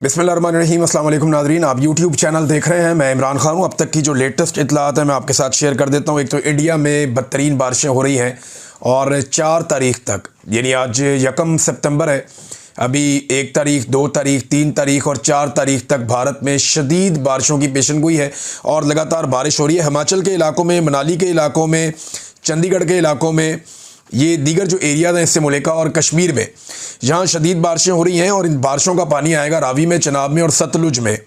बिस्मिल्लाहिर्रहमानिर्रहीम, अस्सलाम वालेकुम नाज़रीन। आप यूट्यूब चैनल देख रहे हैं। मैं इमरान खान हूँ। अब तक की जो लेटेस्ट इत्तलात है मैं आपके साथ शेयर कर देता हूँ। एक तो इंडिया में बदतरीन बारिशें हो रही हैं और 4 तारीख तक, यानी आज 1 सितंबर है, अभी 1 तारीख, 2 तारीख, 3 तारीख और 4 तारीख तक भारत में शदीद बारिशों की पेशनगोई है और लगातार बारिश हो रही है। हिमाचल के इलाकों में, मनाली के इलाकों में, चंडीगढ़ के इलाकों में, ये दीगर जो एरियाज़ हैं इससे मुल्का और कश्मीर में, जहाँ शदीद बारिशें हो रही हैं और इन बारिशों का पानी आएगा रावी में, चनाब में और सतलुज में।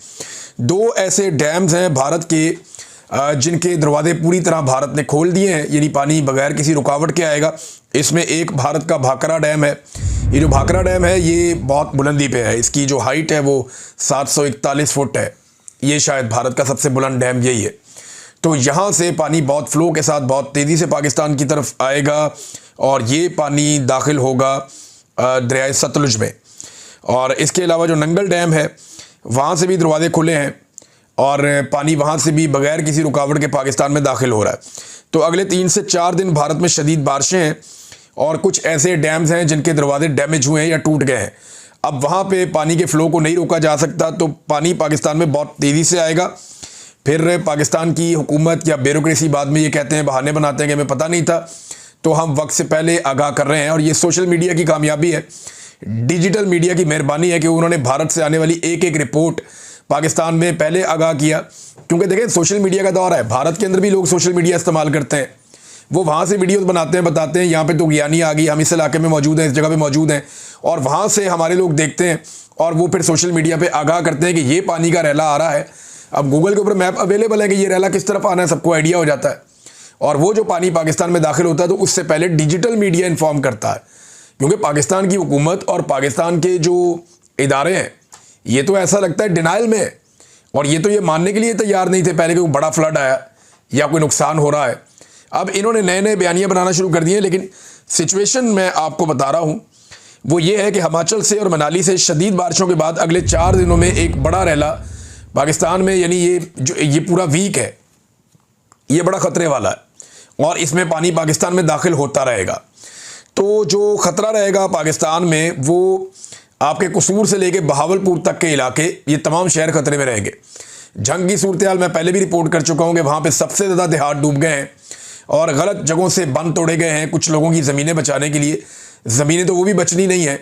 2 ऐसे डैम्स हैं भारत के जिनके दरवाजे पूरी तरह भारत ने खोल दिए हैं, यानी पानी बगैर किसी रुकावट के आएगा। इसमें एक भारत का भाखरा डैम है। ये जो भाखरा डैम है ये बहुत बुलंदी पे है, इसकी जो हाइट है वो 741 फुट है। ये शायद भारत का सबसे बुलंद डैम यही है। तो यहाँ से पानी बहुत फ्लो के साथ बहुत तेज़ी से पाकिस्तान की तरफ आएगा और ये पानी दाखिल होगा दरियाए सतलुज में। और इसके अलावा जो नंगल डैम है वहाँ से भी दरवाजे खुले हैं और पानी वहाँ से भी बगैर किसी रुकावट के पाकिस्तान में दाखिल हो रहा है। तो अगले 3 से 4 दिन भारत में शदीद बारिशें हैं और कुछ ऐसे डैम्स हैं जिनके दरवाजे डैमेज हुए हैं या टूट गए हैं। अब वहाँ पे पानी के फ़्लो को नहीं रोका जा सकता, तो पानी पाकिस्तान में बहुत तेज़ी से आएगा। फिर पाकिस्तान की हुकूमत या ब्यूरोक्रेसी बाद में ये कहते हैं, बहाने बनाते हैं कि हमें पता नहीं था, तो हम वक्त से पहले आगाह कर रहे हैं। और ये सोशल मीडिया की कामयाबी है, डिजिटल मीडिया की मेहरबानी है कि उन्होंने भारत से आने वाली एक एक रिपोर्ट पाकिस्तान में पहले आगाह किया। क्योंकि देखें, सोशल मीडिया का दौर है, भारत के अंदर भी लोग सोशल मीडिया इस्तेमाल करते हैं। वो वहाँ से वीडियोज़ बनाते हैं, बताते हैं यहाँ पे तो ज्ञानी आ गई, हम इस इलाके में मौजूद हैं, इस जगह पे मौजूद हैं, और वहाँ से हमारे लोग देखते हैं और वो फिर सोशल मीडिया पे आगाह करते हैं कि ये पानी का रैला आ रहा है। अब गूगल के ऊपर मैप अवेलेबल है कि ये रैला किस तरफ आना है, सबको आइडिया हो जाता है। और वो जो पानी पाकिस्तान में दाखिल होता है तो उससे पहले डिजिटल मीडिया इन्फॉर्म करता है, क्योंकि पाकिस्तान की हुकूमत और पाकिस्तान के जो इदारे हैं ये तो ऐसा लगता है डिनाइल में है और ये तो ये मानने के लिए तैयार नहीं थे पहले कि कोई बड़ा फ्लड आया या कोई नुकसान हो रहा है। अब इन्होंने नए नए बयानियाँ बनाना शुरू कर दिए, लेकिन सिचुएशन मैं आपको बता रहा हूँ वो ये है कि हिमाचल से और मनाली से शदीद बारिशों के बाद अगले 4 दिनों में एक बड़ा रैला पाकिस्तान में, यानी ये पूरा वीक है, ये बड़ा ख़तरे वाला है और इसमें पानी पाकिस्तान में दाखिल होता रहेगा। तो जो ख़तरा रहेगा पाकिस्तान में वो आपके कसूर से लेके बहावलपुर तक के इलाके, ये तमाम शहर ख़तरे में रहेंगे। जंग की सूरत हाल मैं पहले भी रिपोर्ट कर चुका हूँ कि वहाँ पे सबसे ज़्यादा देहात डूब गए हैं और गलत जगहों से बंद तोड़े गए हैं कुछ लोगों की ज़मीनें बचाने के लिए। ज़मीनें तो वो भी बचनी नहीं है,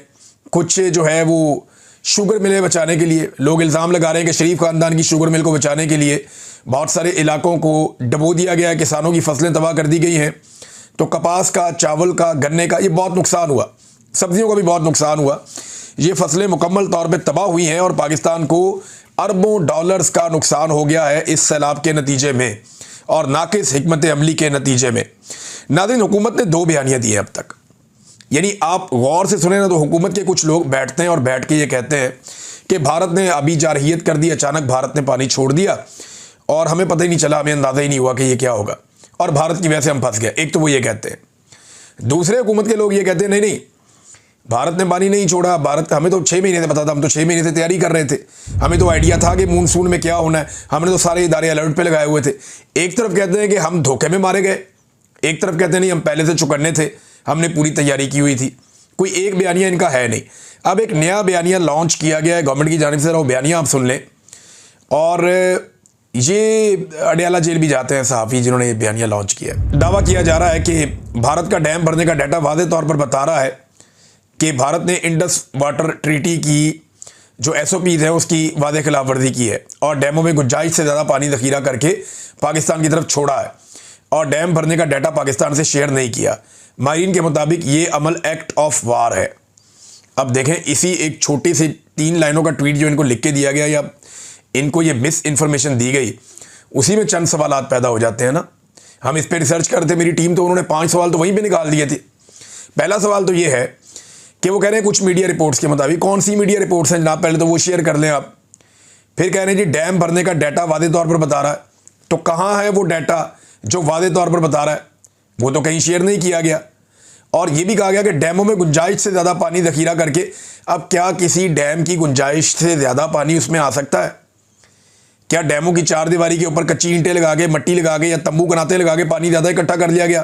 कुछ जो है वो शुगर मिलें बचाने के लिए। लोग इल्ज़ाम लगा रहे हैं कि शरीफ ख़ानदान की शुगर मिल को बचाने के लिए बहुत सारे इलाकों को डबो दिया गया है, किसानों की फसलें तबाह कर दी गई हैं। तो कपास का, चावल का, गन्ने का ये बहुत नुकसान हुआ, सब्जियों का भी बहुत नुकसान हुआ। ये फसलें मुकम्मल तौर पे तबाह हुई हैं और पाकिस्तान को अरबों डॉलर्स का नुकसान हो गया है इस सैलाब के नतीजे में और नाकिस हिकमत अमली के नतीजे में। नाज़रीन, हुकूमत ने 2 बयानियाँ दी हैं अब तक, यानी आप गौर से सुने ना तो हुकूमत के कुछ लोग बैठते हैं और बैठ के ये कहते हैं कि भारत ने अभी जारहियत कर दी, अचानक भारत ने पानी छोड़ दिया और हमें पता ही नहीं चला, हमें अंदाज़ा ही नहीं हुआ कि ये क्या होगा और भारत की वजह से हम फंस गए। एक तो वो ये कहते हैं। दूसरे हुकूमत के लोग ये कहते हैं नहीं नहीं, भारत ने पानी नहीं छोड़ा, भारत, हमें तो 6 महीने से पता था, हम तो 6 महीने से तैयारी कर रहे थे, हमें तो आइडिया था कि मानसून में क्या होना है, हमने तो सारे इदारे अलर्ट पे लगाए हुए थे। एक तरफ कहते हैं कि हम धोखे में मारे गए, एक तरफ कहते हैं नहीं हम पहले से चुकन्ने थे, हमने पूरी तैयारी की हुई थी। कोई एक बयानिया इनका है नहीं। अब एक नया बयानिया लॉन्च किया गया है गवर्नमेंट की जानिब से, वो बयानिया आप सुन लें। और ये अडयाला जेल भी जाते हैं सहाफ़ी जिन्होंने ये बयानिया लॉन्च किया। दावा किया जा रहा है कि भारत का डैम भरने का डाटा वाज़े तौर पर बता रहा है कि भारत ने इंडस वाटर ट्रीटी की जो SOPs है उसकी वाज़े खिलाफ वर्जी की है और डैमों में गुंजाइश से ज़्यादा पानी ज़ख़ीरा करके पाकिस्तान की तरफ छोड़ा है और डैम भरने का डाटा पाकिस्तान से शेयर नहीं किया। माहिरीन के मुताबिक ये अमल एक्ट ऑफ वार है। अब देखें, इसी एक छोटी सी 3 लाइनों का ट्वीट जो इनको लिख के दिया गया या इनको ये मिस इन्फॉर्मेशन दी गई, उसी में चंद सवालात पैदा हो जाते हैं ना। हम इस पर रिसर्च कर रहे थे, मेरी टीम, तो उन्होंने 5 सवाल तो वहीं पे निकाल दिए थे। पहला सवाल तो ये है कि वो कह रहे हैं कुछ मीडिया रिपोर्ट्स के मुताबिक, कौन सी मीडिया रिपोर्ट्स हैं जनाब, पहले तो वो शेयर कर लें आप। फिर कह रहे हैं जी डैम भरने का डाटा वादे तौर पर बता रहा है, तो कहाँ है वो डाटा जो वादे तौर पर बता रहा है? वो तो कहीं शेयर नहीं किया गया। और ये भी कहा गया कि डैमों में गुंजाइश से ज़्यादा पानी ज़ख़ीरा करके। अब क्या किसी डैम की गुंजाइश से ज़्यादा पानी उसमें आ सकता है? क्या डैमों की 4 दीवारी के ऊपर कच्ची ईंटें लगा के, मट्टी लगा के या तंबू कनाते लगा के पानी ज़्यादा इकट्ठा कर लिया गया?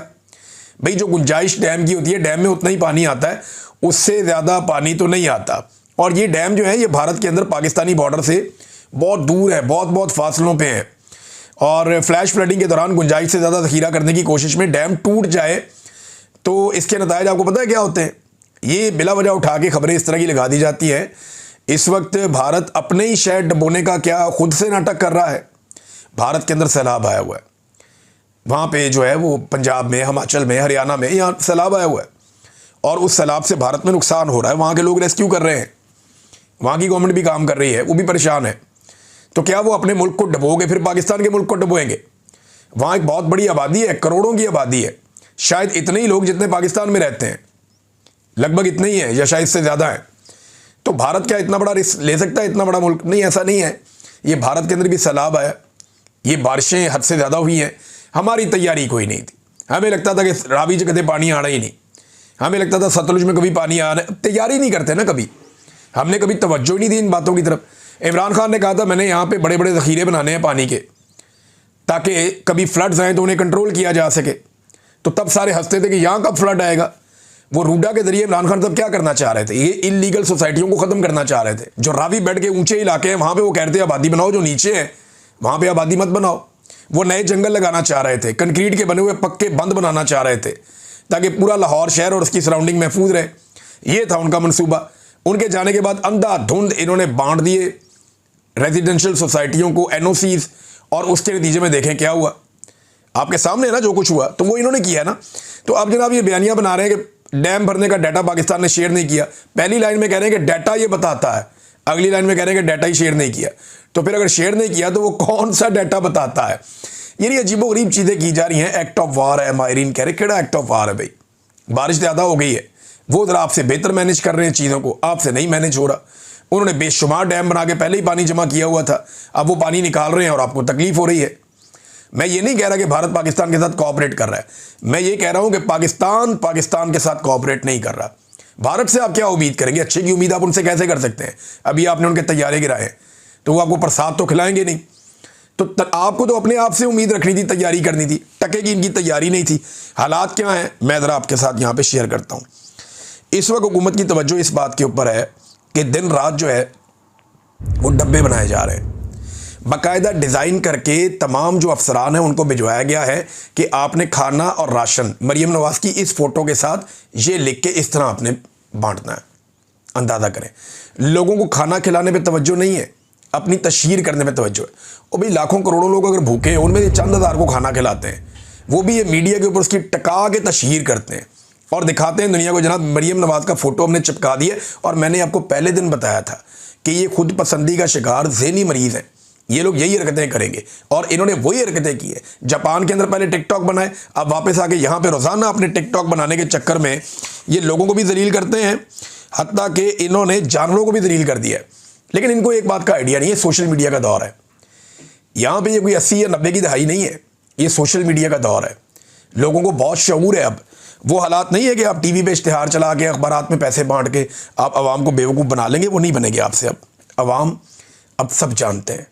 भाई, जो गुंजाइश डैम की होती है, डैम में उतना ही पानी आता है, उससे ज़्यादा पानी तो नहीं आता। और ये डैम जो है ये भारत के अंदर पाकिस्तानी बॉर्डर से बहुत दूर है, बहुत बहुत फासलों पे है। और फ्लैश फ्लडिंग के दौरान गुंजाइश से ज़्यादा ज़ख़ीरा करने की कोशिश में डैम टूट जाए तो इसके नतायज आपको पता है क्या होते हैं? ये बिला वजह उठा के खबरें इस तरह की लगा दी जाती हैं। इस वक्त भारत अपने ही शहर डुबोने का क्या खुद से नाटक कर रहा है। भारत के अंदर सैलाब आया हुआ है, वहाँ पे जो है वो पंजाब में, हिमाचल में, हरियाणा में यहाँ सैलाब आया हुआ है और उस सैलाब से भारत में नुकसान हो रहा है। वहाँ के लोग रेस्क्यू कर रहे हैं, वहाँ की गवर्नमेंट भी काम कर रही है, वो भी परेशान है। तो क्या वो अपने मुल्क को डुबोगे फिर पाकिस्तान के मुल्क को डुबोएंगे? वहाँ एक बहुत बड़ी आबादी है, करोड़ों की आबादी है, शायद इतने ही लोग जितने पाकिस्तान में रहते हैं, लगभग इतने ही है या शायद इससे ज़्यादा है। तो भारत क्या इतना बड़ा रिस्क ले सकता है? इतना बड़ा मुल्क नहीं, ऐसा नहीं है। ये भारत के अंदर भी सैलाब आया, ये बारिशें हद से ज़्यादा हुई हैं। हमारी तैयारी कोई नहीं थी। हमें लगता था कि रावी से कभी पानी आना ही नहीं, हमें लगता था सतलुज में कभी पानी आना। तैयारी नहीं करते ना कभी, हमने कभी तवज्जो ही नहीं दी इन बातों की तरफ। इमरान खान ने कहा था मैंने यहाँ पे बड़े बड़े ज़ख़ीरे बनाने हैं पानी के, ताकि कभी फ्लड्स आए तो उन्हें कंट्रोल किया जा सके। तो तब सारे हंसते थे कि यहाँ कब फ्लड आएगा। वो रूडा के जरिए इमरान खान तब क्या करना चाह रहे थे? ये इलीगल सोसाइटियों को ख़त्म करना चाह रहे थे। जो रावी बेड के ऊंचे इलाके हैं वहाँ पे वो कहते हैं आबादी बनाओ, जो नीचे है वहाँ पे आबादी मत बनाओ। वो नए जंगल लगाना चाह रहे थे, कंक्रीट के बने हुए पक्के बंद बनाना चाह रहे थे ताकि पूरा लाहौर शहर और उसकी सराउंडिंग महफूज रहे। ये था उनका मनसूबा। उनके जाने के बाद अंधाधुंध इन्होंने बांट दिए रेजिडेंशियल सोसाइटियों को NOCs, और उसके नतीजे में देखें क्या हुआ। आपके सामने ना जो कुछ हुआ तो वो इन्होंने किया ना। तो अब जनाब ये बयानियां बना रहे हैं कि डैम भरने का डाटा पाकिस्तान ने शेयर नहीं किया। पहली लाइन में कह रहे हैं कि डाटा ये बताता है, अगली लाइन में कह रहे हैं कि डाटा ही शेयर नहीं किया। तो फिर अगर शेयर नहीं किया तो वो कौन सा डाटा बताता है? ये अजीबोगरीब चीज़ें की जा रही हैं। एक्ट ऑफ वार है, माहिरीन कह रहे केड़ा एक्ट ऑफ वार है भाई? बारिश ज़्यादा हो गई है, वो ज़रा आपसे बेहतर मैनेज कर रहे हैं चीज़ों को, आपसे नहीं मैनेज हो रहा। उन्होंने बेशुमार डैम बना के पहले ही पानी जमा किया हुआ था, अब वो पानी निकाल रहे हैं और आपको तकलीफ हो रही है। मैं ये नहीं कह रहा कि भारत पाकिस्तान के साथ कोऑपरेट कर रहा है, मैं ये कह रहा हूँ कि पाकिस्तान के साथ कोऑपरेट नहीं कर रहा। भारत से आप क्या उम्मीद करेंगे? अच्छे की उम्मीद आप उनसे कैसे कर सकते हैं? अभी आपने उनके तैयारे गिराए तो वो आपको प्रसाद तो खिलाएंगे नहीं। तो आपको तो अपने आप से उम्मीद रखनी थी, तैयारी करनी थी। टके की इनकी तैयारी नहीं थी। हालात क्या हैं मैं ज़रा आपके साथ यहाँ पे शेयर करता हूँ। इस वक्त हुकूमत की तवज्जो इस बात के ऊपर है कि दिन रात जो है वो डब्बे बनाए जा रहे हैं, बाकायदा डिज़ाइन करके तमाम जो अफसरान हैं उनको भिजवाया गया है कि आपने खाना और राशन मरीम नवाज़ की इस फ़ोटो के साथ ये लिख के इस तरह आपने बांटना है। अंदाज़ा करें, लोगों को खाना खिलाने पे तवज्जो नहीं है, अपनी तशहीर करने पे तवज्जो है। और भाई लाखों करोड़ों लोग अगर भूखे हैं, उनमें से चंद हज़ार को खाना खिलाते हैं, वो भी ये मीडिया के ऊपर उसकी टका के तशहीर करते हैं और दिखाते हैं दुनिया को जनाब मरीम नवाज़ का फ़ोटो हमने चिपका दिया। और मैंने आपको पहले दिन बताया था कि ये खुद पसंदी का शिकार ज़हनी मरीज़ हैं। ये लोग यही हरकतें करेंगे और इन्होंने वही हरकतें की है। जापान के अंदर पहले टिकटॉक बनाए, अब वापस आके यहाँ पे रोज़ाना अपने टिकटॉक बनाने के चक्कर में ये लोगों को भी जलील करते हैं, हत्ता कि इन्होंने जानवरों को भी जलील कर दिया है। लेकिन इनको एक बात का आइडिया नहीं है, सोशल मीडिया का दौर है। यहाँ पे ये कोई 80 या 90 की दहाई नहीं है, ये सोशल मीडिया का दौर है। लोगों को बहुत शऊर है। अब वो हालात नहीं है कि आप टीवी पे इश्तिहार चला के अखबारात में पैसे बांट के आप आवाम को बेवकूफ़ बना लेंगे, वो नहीं बनेंगे आपसे। अब आवाम अब सब जानते हैं